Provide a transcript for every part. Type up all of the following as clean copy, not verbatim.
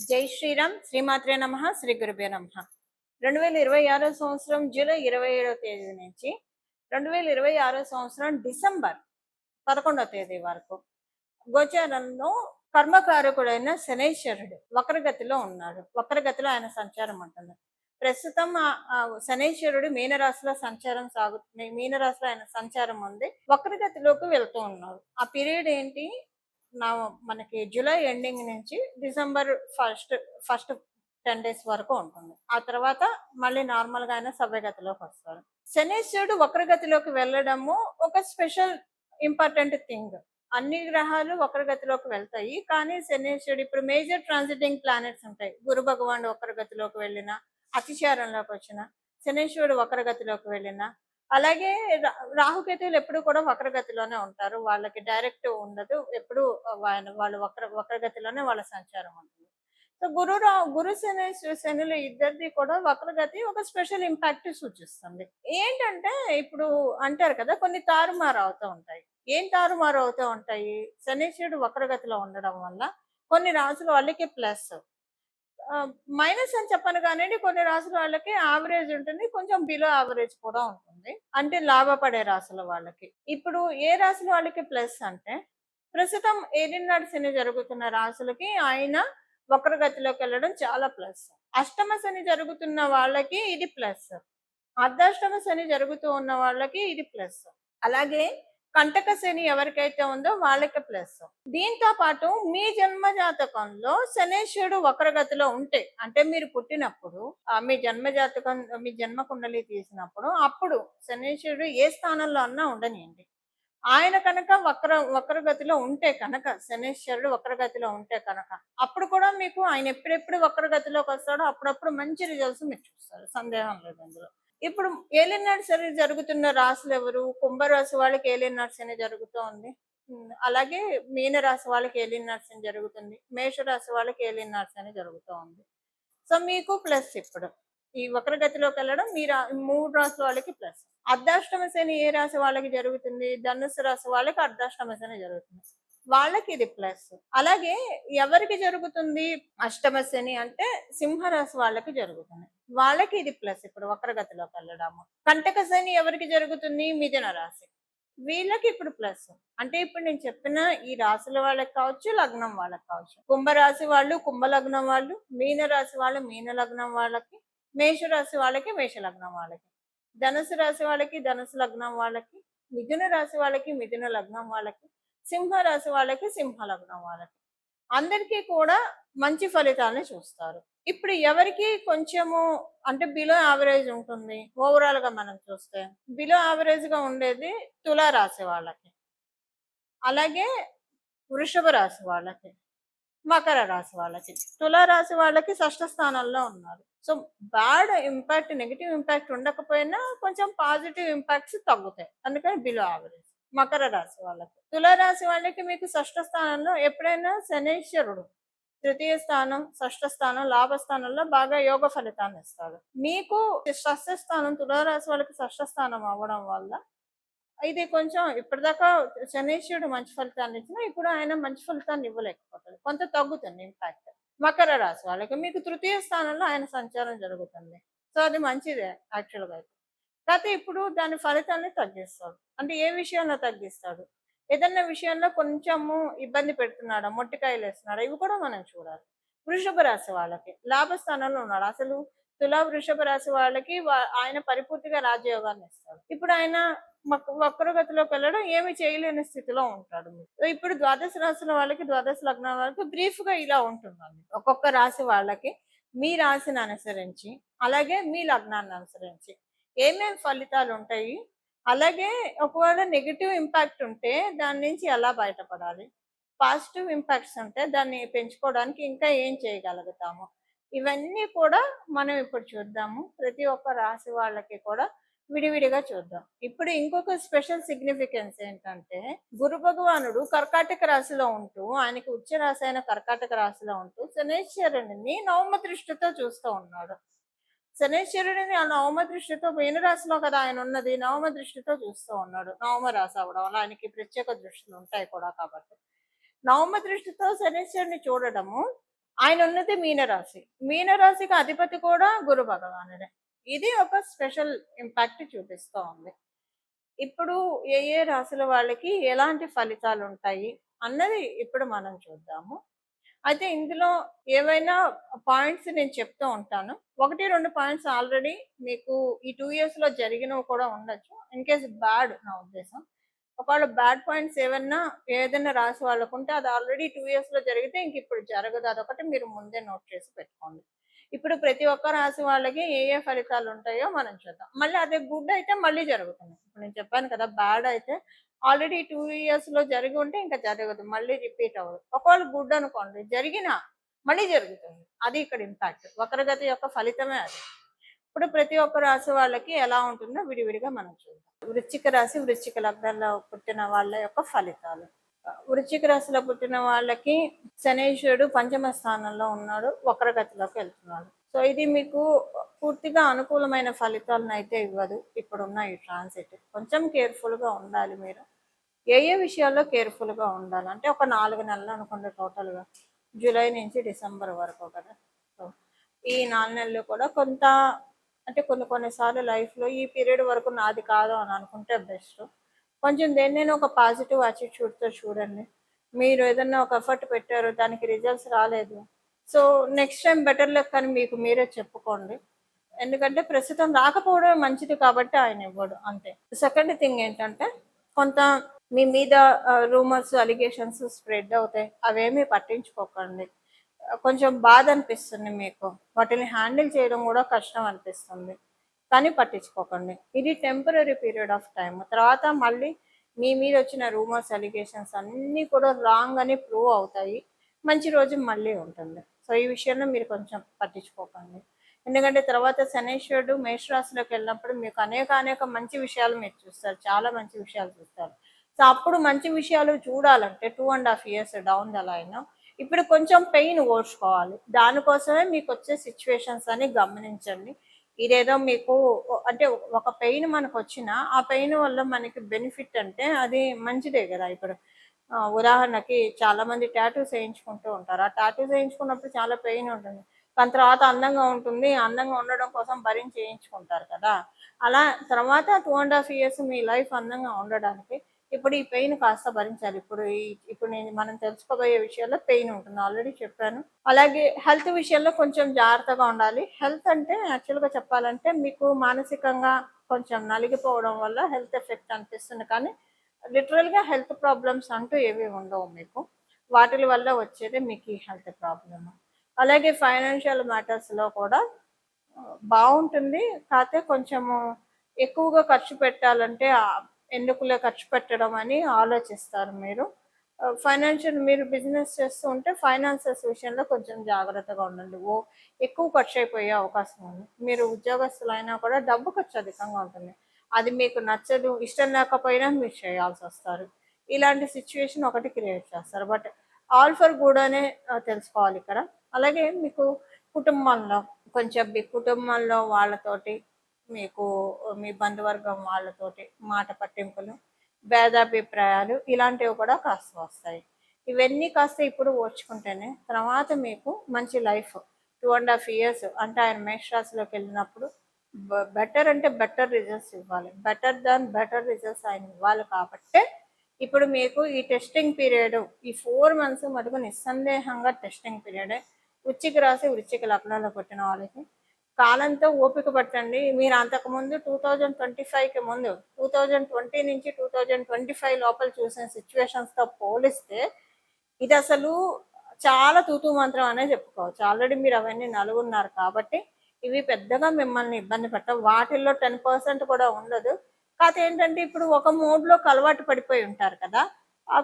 జై శ్రీరామ్ శ్రీమాత్రే నమ శ్రీ గురుభ్యో నమ 2026 సంవత్సరం జూలై 27వ తేదీ నుంచి 2026 సంవత్సరం డిసెంబర్ 11వ తేదీ వరకు గోచారంలో కర్మకారకుడైన శనైశ్వరుడు వక్రగతిలో ఉన్నాడు. వక్రగతిలో ఆయన సంచారం ఉంటుంది. ప్రస్తుతం శనైశ్వరుడు మీనరాశిలో సంచారం సాగుతుంది. మీనరాశిలో ఆయన సంచారం ఉంది. వక్రగతిలోకి వెళ్తూ ఉన్నాడు. ఆ పీరియడ్ ఏంటి? మనకి జూలై ఎండింగ్ నుంచి డిసెంబర్ ఫస్ట్ 10 డేస్ వరకు ఉంటుంది. ఆ తర్వాత మళ్ళీ నార్మల్ గా ఆయన సవ్యగతిలోకి వస్తారు. శనీశ్వరుడు వక్రగతిలోకి వెళ్ళడము ఒక స్పెషల్ ఇంపార్టెంట్ థింగ్. అన్ని గ్రహాలు వక్రగతిలోకి వెళ్తాయి, కానీ శనీశ్వరుడు ఇప్పుడు మేజర్ ట్రాన్సిటింగ్ ప్లానెట్స్ ఉంటాయి. గురు భగవానుడు వక్రగతిలోకి వెళ్ళిన, అతిచారంలోకి వచ్చిన, శనీశ్వరుడు వక్రగతిలోకి వెళ్ళిన, అలాగే రాహుకేతువులు ఎప్పుడు కూడా వక్రగతిలోనే ఉంటారు. వాళ్ళకి డైరెక్ట్ ఉండదు. ఎప్పుడు వాళ్ళు వక్రగతిలోనే వాళ్ళ సంచారం ఉంటుంది. సో గురు శనులు ఇద్దరిది కూడా వక్రగతి ఒక స్పెషల్ ఇంపాక్ట్ సూచిస్తుంది. ఏంటంటే ఇప్పుడు అంటారు కదా, కొన్ని తారుమారు అవుతూ ఉంటాయి. ఏం తారుమారు అవుతూ ఉంటాయి? శనీశ్వరుడు వక్రగతిలో ఉండడం వల్ల కొన్ని రాసుల వాళ్ళకి ప్లస్, మైనస్ అని చెప్పను కానివ్వండి, కొన్ని రాసుల వాళ్ళకి యావరేజ్ ఉంటుంది, కొంచెం బిలో యావరేజ్ కూడా ఉంటుంది. అంటే లాభపడే రాసుల వాళ్ళకి. ఇప్పుడు ఏ రాసుల వాళ్ళకి ప్లస్ అంటే, ప్రస్తుతం ఏలినాడు శని జరుగుతున్న రాసులకి ఆయన వక్రగతిలోకి వెళ్ళడం చాలా ప్లస్. అష్టమ శని జరుగుతున్న వాళ్ళకి ఇది ప్లస్. అర్ధాష్టమ శని జరుగుతూ ఉన్న వాళ్ళకి ఇది ప్లస్. అలాగే కంటక శని ఎవరికైతే ఉందో వాళ్ళకి ప్లస్. దీంతో పాటు మీ జన్మ జాతకంలో శనేశ్వరుడు వక్రగతిలో ఉంటే, అంటే మీరు పుట్టినప్పుడు మీ జన్మ జాతకం, మీ జన్మ కుండలి తీసినప్పుడు, అప్పుడు శనేశ్వరుడు ఏ స్థానంలో అన్నా ఉండనియండి, ఆయన కనుక వక్రగతిలో ఉంటే కనుక, శనేశ్వరుడు వక్రగతిలో ఉంటే కనుక, అప్పుడు కూడా మీకు ఆయన ఎప్పుడెప్పుడు వక్రగతిలోకి వస్తాడో అప్పుడప్పుడు మంచి రిజల్ట్స్ మీరు చూస్తారు. సందేహం లేదు అందులో. ఇప్పుడు ఏలినాడు శని జరుగుతున్న రాశులు ఎవరు? కుంభరాశి వాళ్ళకి ఏలినాడు శని జరుగుతూ ఉంది. అలాగే మీనరాశి వాళ్ళకి ఏలినాడు శని జరుగుతుంది. మేషరాశి వాళ్ళకి ఏలినాడు శని జరుగుతూ ఉంది. సో మీకు ప్లస్ ఇప్పుడు ఈ వక్రగతిలోకి వెళ్ళడం మీ 3 రాశుల వాళ్ళకి ప్లస్. అర్ధాష్టమ శని ఏ రాశి వాళ్ళకి జరుగుతుంది? ధనుసు రాశి వాళ్ళకి అర్ధాష్టమ శని జరుగుతుంది. వాళ్ళకి ఇది ప్లస్. అలాగే ఎవరికి జరుగుతుంది అష్టమ శని అంటే? సింహరాశి వాళ్ళకి జరుగుతుంది. వాళ్ళకి ఇది ప్లస్ ఇప్పుడు వక్రగతిలోకి వెళ్ళడము. కంటక శని ఎవరికి జరుగుతుంది? మిథున రాశి. వీళ్ళకి ఇప్పుడు ప్లస్. అంటే ఇప్పుడు నేను చెప్పిన ఈ రాశుల వాళ్ళకి కావచ్చు, లగ్నం వాళ్ళకి కావచ్చు. కుంభరాశి వాళ్ళు కుంభ లగ్నం వాళ్ళు, మీన రాశి వాళ్ళు మీన లగ్నం వాళ్ళకి, మేషరాశి వాళ్ళకి మేష లగ్నం వాళ్ళకి, ధనుసు రాశి వాళ్ళకి ధనుసు లగ్నం వాళ్ళకి, మిథున రాశి వాళ్ళకి మిథున లగ్నం వాళ్ళకి, సింహ రాశి వాళ్ళకి సింహ లగ్నం వాళ్ళకి, అందరికీ కూడా మంచి ఫలితాలను చూస్తారు. ఇప్పుడు ఎవరికి కొంచెము అంటే బిలో యావరేజ్ ఉంటుంది ఓవరాల్ గా మనం చూస్తే, బిలో యావరేజ్ గా ఉండేది తులారాశి వాళ్ళకి, అలాగే వృషభ రాశి వాళ్ళకి, మకర రాశి వాళ్ళకి. తులారాశి వాళ్ళకి షష్ఠ స్థానంలో ఉన్నారు. So bad impact, negative impact ఉండకపోయినా కొంచెం పాజిటివ్ ఇంపాక్ట్స్ తగ్గుతాయి, అందుకని బిలో యావరేజ్. మకర రాశి వాళ్ళకి. తులారాశి వాళ్ళకి మీకు షష్ఠ స్థానంలో ఎప్పుడైనా శనీశ్వరుడు తృతీయ స్థానం, షష్ఠ స్థానం, లాభస్థానంలో బాగా యోగ ఫలితాన్ని ఇస్తాడు. మీకు షష్ఠ స్థానం, తులారాశి వాళ్ళకి షష్ఠ స్థానం అవ్వడం వల్ల ఇది కొంచెం ఇప్పటిదాకా శనీశ్వరుడు మంచి ఫలితాన్ని ఇచ్చినా ఇప్పుడు ఆయన మంచి ఫలితాన్ని ఇవ్వలేకపోతాడు, కొంత తగ్గుతుంది ఇంపాక్ట్. మకర రాశి వాళ్ళకి మీకు తృతీయ స్థానంలో ఆయన సంచారం జరుగుతుంది. సో అది మంచిదే యాక్చువల్గా అయితే. కాకపోతే ఇప్పుడు దాని ఫలితాన్ని తగ్గిస్తాడు. అంటే ఏ విషయంలో తగ్గిస్తాడు? ఏదన్నా విషయంలో కొంచెము ఇబ్బంది పెడుతున్నాడా, మొట్టికాయలు వేస్తున్నాడా, ఇవి కూడా మనం చూడాలి. వృషభ రాశి వాళ్ళకి లాభస్థానంలో ఉన్నాడు. అసలు వృషభ రాశి వాళ్ళకి ఆయన పరిపూర్తిగా రాజయోగాన్ని ఇస్తాడు. ఇప్పుడు ఆయన వక్రగతిలోకి వెళ్ళడం ఏమి చేయలేని స్థితిలో ఉంటాడు. ఇప్పుడు ద్వాదశ రాశుల వాళ్ళకి, ద్వాదశ లగ్నాల వాళ్ళకి బ్రీఫ్ గా ఇలా ఉంటుందండి. ఒక్కొక్క రాశి వాళ్ళకి మీ రాశిని అనుసరించి, అలాగే మీ లగ్నాన్ని అనుసరించి ఏమేమి ఫలితాలు ఉంటాయి, అలాగే ఒకవేళ నెగిటివ్ ఇంపాక్ట్ ఉంటే దాని నుంచి ఎలా బయటపడాలి, పాజిటివ్ ఇంపాక్ట్స్ ఉంటే దాన్ని పెంచుకోవడానికి ఇంకా ఏం చేయగలుగుతాము, ఇవన్నీ కూడా మనం ఇప్పుడు చూద్దాము. ప్రతి ఒక్క రాశి వాళ్ళకి కూడా విడివిడిగా చూద్దాం. ఇప్పుడు ఇంకొక స్పెషల్ సిగ్నిఫికెన్స్ ఏంటంటే, గురు భగవానుడు కర్కాటక రాశిలో ఉంటూ, ఆయనకి ఉచ్చ రాశి అయిన కర్కాటక రాశిలో ఉంటూ శనేశ్వరుడిని నవమ దృష్టితో చూస్తూ ఉన్నాడు. శనేశ్వరుడిని ఆ నవమ దృష్టితో, మీనరాశిలో కదా ఆయన ఉన్నది, నవమ దృష్టితో చూస్తూ ఉన్నాడు. నవమ రాశి అవడం వల్ల ఆయనకి ప్రత్యేక దృష్టిలు ఉంటాయి కూడా కాబట్టి, నవమ దృష్టితో శనేశ్వరుని చూడడము ఆయన ఉన్నది మీనరాశి. మీనరాశికి అధిపతి కూడా గురు భగవానుడే. ఇది ఒక స్పెషల్ ఇంపాక్ట్ చూపిస్తూ ఉంది. ఇప్పుడు ఏ ఏ రాశుల వాళ్ళకి ఎలాంటి ఫలితాలు ఉంటాయి అన్నది ఇప్పుడు మనం చూద్దాము. అయితే ఇందులో ఏవైనా పాయింట్స్ నేను చెప్తూ ఉంటాను. 1, 2 పాయింట్స్ ఆల్రెడీ మీకు ఈ 2 ఇయర్స్‌లో జరిగినవి కూడా ఉండొచ్చు. ఇన్ కేస్ బ్యాడ్ నా ఉద్దేశం. ఒకవేళ బ్యాడ్ పాయింట్స్ ఏదైనా రాశి వాళ్ళకుంటే అది ఆల్రెడీ 2 ఇయర్స్‌లో జరిగితే ఇంక ఇప్పుడు జరగదు. అదొకటి మీరు ముందే నోట్ చేసి పెట్టుకోండి. ఇప్పుడు ప్రతి ఒక్క రాశి వాళ్ళకి ఏ ఏ ఫలితాలు ఉంటాయో మనం చూద్దాం. మళ్ళీ అదే గుడ్ అయితే మళ్ళీ జరుగుతుంది. ఇప్పుడు నేను చెప్పాను కదా! బ్యాడ్ అయితే ఆల్రెడీ 2 ఇయర్స్‌లో జరిగి ఉంటే ఇంకా జరగదు. మళ్ళీ రిపీట్ అవ్వదు. ఒకవేళ గుడ్ అనుకోండి జరిగినా మళ్ళీ జరుగుతుంది. అది ఇక్కడ ఇంపాక్ట్. వక్రగతి యొక్క ఫలితమే అది. ఇప్పుడు ప్రతి ఒక్క రాశి వాళ్ళకి ఎలా ఉంటుందో విడివిడిగా మనం చూద్దాం. వృశ్చిక రాశి, వృశ్చిక లగ్నంలో పుట్టిన వాళ్ళ యొక్క ఫలితాలు. వృశ్చిక రాశిలో పుట్టిన వాళ్ళకి శనీశ్వరుడు పంచమ స్థానంలో ఉన్నాడు, వక్రగతిలోకి వెళ్తున్నాడు. సో ఇది మీకు పూర్తిగా అనుకూలమైన ఫలితాలను అయితే ఇవ్వదు. ఇప్పుడున్న ఈ ట్రాన్సిట్ కొంచెం కేర్ఫుల్ గా ఉండాలి. మీరు ఏ ఏ విషయాల్లో కేర్ఫుల్ గా ఉండాలి అంటే ఒక 4 నెలలు అనుకోండి టోటల్ గా, జూలై నుంచి డిసెంబర్ వరకు కదా. సో ఈ 4 నెలలు కూడా కొంత అంటే కొన్నిసార్లు లైఫ్ లో ఈ పీరియడ్ వరకు నాది కాదు అని అనుకుంటే బెస్ట్. కొంచెం దేన్నైనా ఒక పాజిటివ్ యాటిట్యూడ్తో చూడండి. మీరు ఏదన్నా ఒక ఎఫర్ట్ పెట్టారు, దానికి రిజల్ట్స్ రాలేదు, so next time better luck అని మీకు మీరే చెప్పుకోండి. ఎందుకంటే ప్రస్తుతం రాకపోవడం మంచిది కాబట్టి ఆయన ఇవ్వడు, అంతే. సెకండ్ థింగ్ ఏంటంటే కొంత మీ మీద రూమర్స్, అలిగేషన్స్ స్ప్రెడ్ అవుతాయి, అవేమీ పట్టించుకోకండి. కొంచెం బాధ అనిపిస్తుంది మీకు, వాటిని హ్యాండిల్ చేయడం కూడా కష్టం అనిపిస్తుంది, కానీ పట్టించుకోకండి. ఇది టెంపరీ పీరియడ్ ఆఫ్ టైం. తర్వాత మళ్ళీ మీ మీద వచ్చిన రూమర్స్, అలిగేషన్స్ అన్నీ కూడా రాంగ్ అని ప్రూవ్ అవుతాయి. మంచి రోజు మళ్ళీ ఉంటుంది. సో ఈ విషయంలో మీరు కొంచెం పట్టించుకోకండి. ఎందుకంటే తర్వాత శనీశ్వరుడు మేషరాశిలోకి వెళ్ళినప్పుడు మీకు అనేక మంచి విషయాలు మీరు చూస్తారు, చాలా మంచి విషయాలు చూస్తారు. సో అప్పుడు మంచి విషయాలు చూడాలంటే 2.5 years డౌన్ ద లైన్ ఇప్పుడు కొంచెం పెయిన్ ఓర్చుకోవాలి. దానికోసమే మీకు వచ్చే సిచ్యువేషన్స్ అని గమనించండి. ఇదేదో మీకు అంటే ఒక పెయిన్ మనకు వచ్చినా ఆ పెయిన్ వల్ల మనకి బెనిఫిట్ అంటే అది మంచిదే కదా. ఇప్పుడు ఉదాహరణకి చాలా మంది టాటూస్ వేయించుకుంటూ ఉంటారు. ఆ టాటూస్ వేయించుకున్నప్పుడు చాలా పెయిన్ ఉంటుంది, కానీ తర్వాత అందంగా ఉంటుంది, అందంగా ఉండడం కోసం భరించి వేయించుకుంటారు కదా. అలా తర్వాత 2.5 years మీ లైఫ్ అందంగా ఉండడానికి ఇప్పుడు ఈ పెయిన్ కాస్త భరించాలి. ఇప్పుడు మనం తెలుసుకోబోయే విషయాల్లో పెయిన్ ఉంటుంది, ఆల్రెడీ చెప్పాను. అలాగే హెల్త్ విషయంలో కొంచెం జాగ్రత్తగా ఉండాలి. హెల్త్ అంటే యాక్చువల్గా చెప్పాలంటే మీకు మానసికంగా కొంచెం నలిగిపోవడం వల్ల హెల్త్ ఎఫెక్ట్ అనిపిస్తుంది, కానీ లిటరల్గా హెల్త్ ప్రాబ్లమ్స్ అంటూ ఏవి ఉండవు మీకు. వాటి వల్ల వచ్చేది మీకు ఈ హెల్త్ ప్రాబ్లమ్. అలాగే ఫైనాన్షియల్ మ్యాటర్స్లో కూడా బాగుంటుంది, కాకపోతే కొంచెము ఎక్కువగా ఖర్చు పెట్టాలంటే ఎందుకులే ఖర్చు పెట్టడం అని ఆలోచిస్తారు మీరు. మీరు బిజినెస్ చేస్తూ ఉంటే ఫైనాన్సెస్ విషయంలో కొంచెం జాగ్రత్తగా ఉండండి. ఎక్కువ ఖర్చు అయిపోయే అవకాశం ఉంది. మీరు ఉద్యోగస్తులైనా కూడా డబ్బు ఖర్చు అధికంగా ఉంటుంది, అది మీకు నచ్చదు, ఇష్టం లేకపోయినా మీరు చేయాల్సి వస్తారు. ఇలాంటి సిచ్యువేషన్ ఒకటి క్రియేట్ చేస్తారు. బట్ ఆల్ ఫర్ గుడ్ అనే తెలుసుకోవాలి ఇక్కడ. అలాగే మీకు కుటుంబంలో కొంచెం మీ కుటుంబంలో వాళ్ళతోటి, మీకు మీ బంధువర్గం వాళ్ళతోటి మాట పట్టింపులు, భేదాభిప్రాయాలు ఇలాంటివి కూడా కాస్త వస్తాయి. ఇవన్నీ కాస్త ఇప్పుడు ఓర్చుకుంటేనే తర్వాత మీకు మంచి లైఫ్ 2.5 years అంటే ఆయన మేషరాశిలోకి వెళ్ళినప్పుడు బెటర్ అంటే బెటర్ రిజల్ట్స్ ఇవ్వాలి. బెటర్ రిజల్ట్స్ ఆయన ఇవ్వాలి కాబట్టే ఇప్పుడు మీకు ఈ టెస్టింగ్ పీరియడ్, ఈ 4 months మటుకు నిస్సందేహంగా టెస్టింగ్ పీరియడే. వృశ్చిక రాశి, వృశ్చిక లగ్నంలో పుట్టిన వాళ్ళకి కాలంతో ఓపిక పట్టండి. మీరు అంతకుముందు 2025కి ముందు 2020 నుంచి 2025 లోపల చూసిన సిచ్యువేషన్స్తో పోలిస్తే ఇది అసలు చాలా తూతూ మంత్రం అనే చెప్పుకోవచ్చు. ఆల్రెడీ మీరు అవన్నీ నలుగున్నారు కాబట్టి ఇవి పెద్దగా మిమ్మల్ని ఇబ్బంది పెట్టవు. వాటిల్లో 10% కూడా ఉండదు. కాకపోతే ఏంటంటే ఇప్పుడు ఒక మోడ్లోకి అలవాటు పడిపోయి ఉంటారు కదా,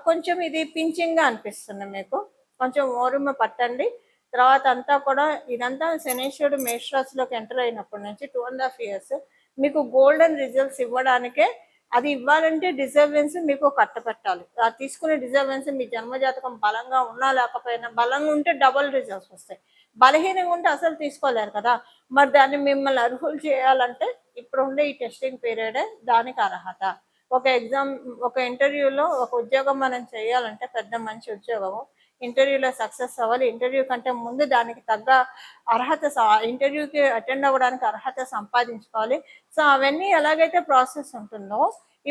కొంచెం ఇది పించింగ్గా అనిపిస్తుంది మీకు. కొంచెం ఓర్మ పట్టండి. తర్వాత అంతా కూడా ఇదంతా శనీశ్వరుడు మేషరాశిలోకి ఎంటర్ అయినప్పటి నుంచి 2.5 years మీకు గోల్డెన్ రిజల్ట్స్ ఇవ్వడానికే. అది ఇవ్వాలంటే డిజర్వెన్స్ మీకు కట్టపెట్టాలి. ఆ తీసుకునే డిజర్వెన్స్ మీ జన్మజాతకం బలంగా ఉన్నా లేకపోయినా, బలంగా ఉంటే డబుల్ రిజల్ట్స్ వస్తాయి, బలహీనంగా ఉంటే అసలు తీసుకోలేరు కదా. మరి దాన్ని మిమ్మల్ని అర్హులు చేయాలంటే ఇప్పుడు ఉండే ఈ టెస్టింగ్ పీరియడే దానికి అర్హత. ఒక ఇంటర్వ్యూలో ఒక ఉద్యోగం మనం చేయాలంటే పెద్ద మంచి ఉద్యోగము, ఇంటర్వ్యూలో సక్సెస్ అవ్వాలి, ఇంటర్వ్యూ కంటే ముందు దానికి తగ్గ అర్హత ఇంటర్వ్యూకి అటెండ్ అవ్వడానికి అర్హత సంపాదించుకోవాలి. సో అవన్నీ ఎలాగైతే ప్రాసెస్ ఉంటుందో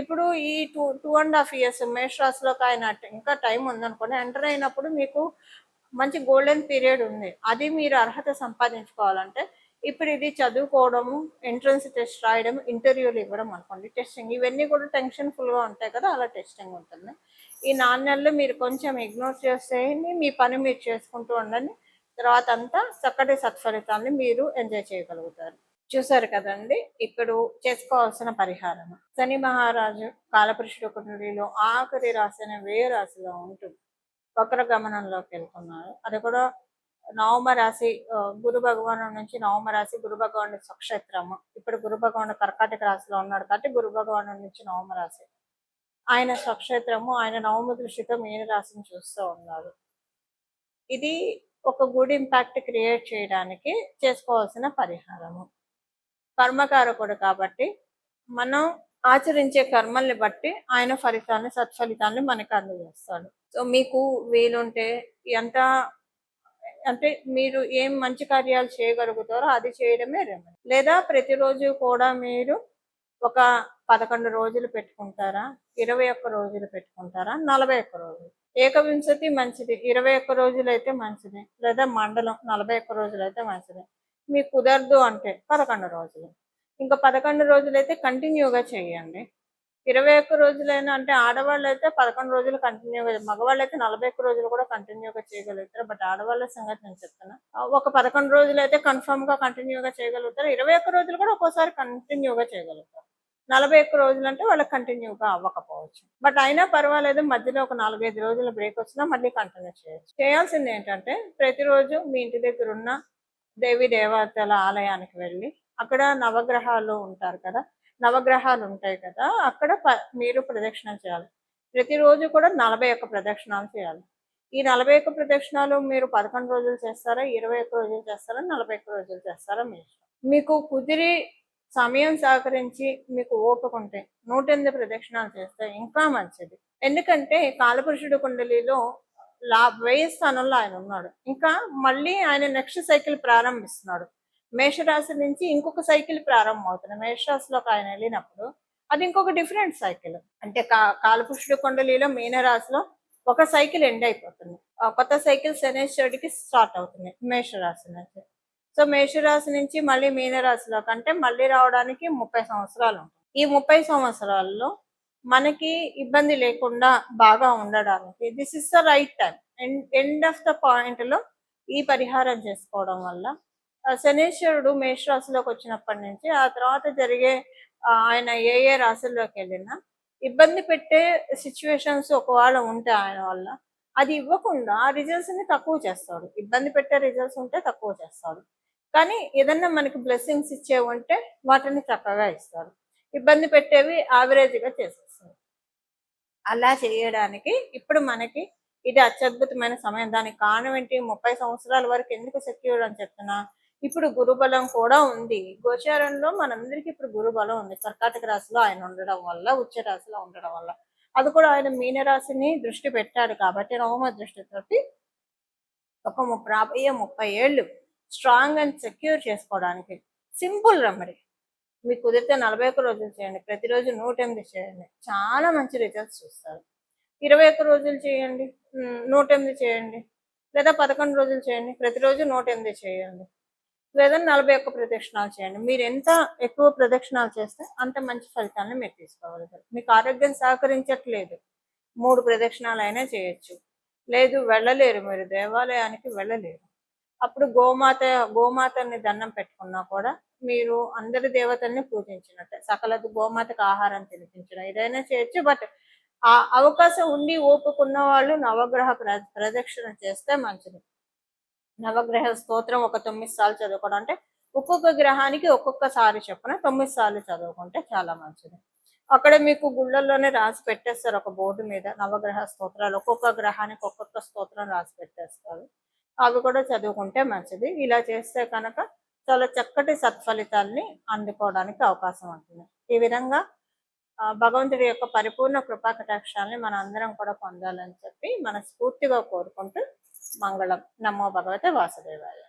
ఇప్పుడు ఈ 2.5 ఇయర్స్ మేషరాశిలోకి ఆయన ఇంకా టైం ఉందనుకోండి, ఎంటర్ అయినప్పుడు మీకు మంచి గోల్డెన్ పీరియడ్ ఉంది. అది మీరు అర్హత సంపాదించుకోవాలంటే ఇప్పుడు ఇది చదువుకోవడము, ఎంట్రన్స్ టెస్ట్ రాయడం, ఇంటర్వ్యూలు ఇవ్వడం అనుకోండి, టెస్టింగ్, ఇవన్నీ కూడా టెన్షన్ఫుల్గా ఉంటాయి కదా, అలా టెస్టింగ్ ఉంటుంది. ఈ 4 నెలలు మీరు కొంచెం ఇగ్నోర్ చేసేయండి, మీ పని మీరు చేసుకుంటూ ఉండండి. తర్వాత అంతా చక్కటి సత్ఫలితాన్ని మీరు ఎంజాయ్ చేయగలుగుతారు. చూసారు కదండి, ఇప్పుడు చేసుకోవాల్సిన పరిహారం. శని మహారాజు కాలపురుషుడు కుండలిలో ఆఖరి రాశి అనే వ్యయ రాశిలో ఉంటుంది, వక్ర గమనంలోకి వెళ్తున్నారు. అది కూడా నవమ రాశి, గురు భగవాను నుంచి నవమ రాశి గురు భగవాను స్వక్షేత్రము. ఇప్పుడు గురు భగవాను కర్కాటక రాశిలో ఉన్నాడు కాబట్టి గురు భగవాను నుంచి నవమ రాశి ఆయన స్వక్షేత్రము. ఆయన నవమ దృష్టితో మీన రాశిని చూస్తూ ఉన్నారు. ఇది ఒక గుడ్ ఇంపాక్ట్ క్రియేట్ చేయడానికి చేసుకోవాల్సిన పరిహారము. కర్మకారకుడు కాబట్టి మనం ఆచరించే కర్మల్ని బట్టి ఆయన ఫలితాన్ని, సత్ఫలితాన్ని మనకు అందజేస్తాడు. సో మీకు వీలుంటే ఎంత అంటే మీరు ఏం మంచి కార్యాలు చేయగలుగుతారో అది చేయడమే రెమెడీ. లేదా ప్రతిరోజు కూడా మీరు ఒక 11 రోజులు పెట్టుకుంటారా, 21 రోజులు పెట్టుకుంటారా, 41 రోజులు. ఏకవింశతి మంచిది, 21 రోజులు అయితే మంచిది, లేదా మండలం 41 రోజులు అయితే మంచిది. మీకు కుదరదు అంటే 11 రోజులు. ఇంకా 11 రోజులు అయితే కంటిన్యూగా చేయండి. 21 రోజులైనా అంటే ఆడవాళ్ళు అయితే 11 రోజులు కంటిన్యూగా, మగవాళ్ళు అయితే 41 రోజులు కూడా కంటిన్యూగా చేయగలుగుతారు. బట్ ఆడవాళ్ళ సంగతి నేను చెప్తున్నా. ఒక 11 రోజులు అయితే కన్ఫర్మ్ గా కంటిన్యూగా చేయగలుగుతారు. 21 రోజులు కూడా ఒక్కోసారి కంటిన్యూగా చేయగలుగుతారు. 41 రోజులు అంటే వాళ్ళకి కంటిన్యూగా అవ్వకపోవచ్చు. బట్ అయినా పర్వాలేదు, మధ్యలో ఒక 4-5 రోజులు బ్రేక్ వచ్చినా మళ్ళీ కంటిన్యూ చేయొచ్చు. చేయాల్సింది ఏంటంటే ప్రతిరోజు మీ ఇంటి దగ్గర ఉన్న దేవి దేవతల ఆలయానికి వెళ్ళి అక్కడ నవగ్రహాలు ఉంటారు కదా, నవగ్రహాలు ఉంటాయి కదా, అక్కడ మీరు ప్రదక్షిణ చేయాలి. ప్రతిరోజు కూడా 41 ప్రదక్షిణాలు చేయాలి. ఈ 41 ప్రదక్షిణాలు మీరు 11 రోజులు చేస్తారా, 21 రోజులు చేస్తారా, 41 రోజులు చేస్తారా మీ ఇష్టం. మీకు కుదిరి సమయం సహకరించి మీకు ఓపుకుంటే 108 ప్రదక్షిణాలు చేస్తే ఇంకా మంచిది. ఎందుకంటే కాలపురుషుడు కుండలిలో వ్యయ స్థానంలో ఆయన ఉన్నాడు. ఇంకా మళ్ళీ ఆయన నెక్స్ట్ సైకిల్ ప్రారంభిస్తున్నాడు. మేషరాశి నుంచి ఇంకొక సైకిల్ ప్రారంభం అవుతుంది. మేషరాశిలోకి ఆయన వెళ్ళినప్పుడు అది ఇంకొక డిఫరెంట్ సైకిల్. అంటే కాలపురుషుడు కుండలిలో మీనరాశిలో ఒక సైకిల్ ఎండ్ అయిపోతుంది, కొత్త సైకిల్ శనేశ్వరుడికి స్టార్ట్ అవుతుంది మేషరాశి నుంచి. సో మేషరాశి నుంచి మళ్ళీ మీనరాశిలో కంటే మళ్ళీ రావడానికి 30 సంవత్సరాలు ఉంటుంది. ఈ 30 సంవత్సరాల్లో మనకి ఇబ్బంది లేకుండా బాగా ఉండడానికి this is the right time. End of the point లో ఈ పరిహారం చేసుకోవడం వల్ల శనేశ్వరుడు మేషరాశిలోకి వచ్చినప్పటి నుంచి ఆ తర్వాత జరిగే ఆయన ఏ రాశుల్లోకి వెళ్ళినా ఇబ్బంది పెట్టే సిచ్యువేషన్స్ ఒకవేళ ఉంటే ఆయన వల్ల అది ఇవ్వకుండా ఆ రిజల్ట్స్ ని తక్కువ చేస్తాడు. ఇబ్బంది పెట్టే రిజల్ట్స్ ఉంటే తక్కువ చేస్తాడు, కానీ ఏదన్నా మనకి బ్లెస్సింగ్స్ ఇచ్చేవి ఉంటే వాటిని చక్కగా ఇస్తాడు. ఇబ్బంది పెట్టేవి యావరేజ్గా చేసేస్తాడు. అలా చేయడానికి ఇప్పుడు మనకి ఇది అత్యద్భుతమైన సమయం. దానికి కారణం ఏంటి, 30 సంవత్సరాల వరకు ఎందుకు సెక్యూర్ అని చెప్తున్నా, ఇప్పుడు గురుబలం కూడా ఉంది. గోచారంలో మనందరికీ ఇప్పుడు గురుబలం ఉంది. కర్కాటక రాశిలో ఆయన ఉండడం వల్ల, ఉచ్చ రాశిలో ఉండడం వల్ల, అది కూడా ఆయన మీనరాశిని దృష్టి పెట్టాడు కాబట్టి నవమ దృష్టితోటి ఒక 30 ఏళ్ళు స్ట్రాంగ్ అండ్ సెక్యూర్ చేసుకోవడానికి సింపుల్ రెమెడీ. మీకు కుదిరితే 41 రోజులు చేయండి, ప్రతిరోజు 108 చేయండి, చాలా మంచి రిజల్ట్స్ చూస్తారు. 21 రోజులు చేయండి, 108 చేయండి, లేదా 11 రోజులు చేయండి, ప్రతిరోజు 108 చేయండి, లేదా 41 ప్రదక్షిణాలు చేయండి. మీరు ఎంత ఎక్కువ ప్రదక్షిణాలు చేస్తే అంత మంచి ఫలితాన్ని మీరు తీసుకోగలుగుతారు. మీకు ఆరోగ్యం సహకరించట్లేదు, 3 ప్రదక్షిణాలు అయినా చేయొచ్చు. లేదు వెళ్ళలేరు, మీరు దేవాలయానికి వెళ్ళలేరు, అప్పుడు గోమాతని దండం పెట్టుకున్నా కూడా మీరు అందరి దేవతల్ని పూజించినట్టే. సకల గోమాతకు ఆహారం తినిపించడం ఏదైనా చేయొచ్చు. బట్ ఆ అవకాశం ఉండి ఓపుకున్న వాళ్ళు నవగ్రహ ప్రదక్షిణ చేస్తే మంచిది. నవగ్రహ స్తోత్రం ఒక 9 సార్లు చదువుకోవడం, అంటే ఒక్కొక్క గ్రహానికి ఒక్కొక్కసారి చొప్పున 9 సార్లు చదువుకుంటే చాలా మంచిది. అక్కడ మీకు గుళ్ళల్లోనే రాసి పెట్టేస్తారు ఒక బోర్డు మీద నవగ్రహ స్తోత్రాలు, ఒక్కొక్క గ్రహానికి ఒక్కొక్క స్తోత్రం రాసి పెట్టేస్తారు. అవి కూడా చదువుకుంటే మంచిది. ఇలా చేస్తే కనుక చాలా చక్కటి సత్ఫలితాల్ని అందుకోవడానికి అవకాశం ఉంటుంది. ఈ విధంగా భగవంతుడి యొక్క పరిపూర్ణ కృపా కటాక్షాలని మన అందరం కూడా పొందాలని చెప్పి మనస్ఫూర్తిగా కోరుకుంటూ మంగళం. నమో భగవతే వాసుదేవాయ.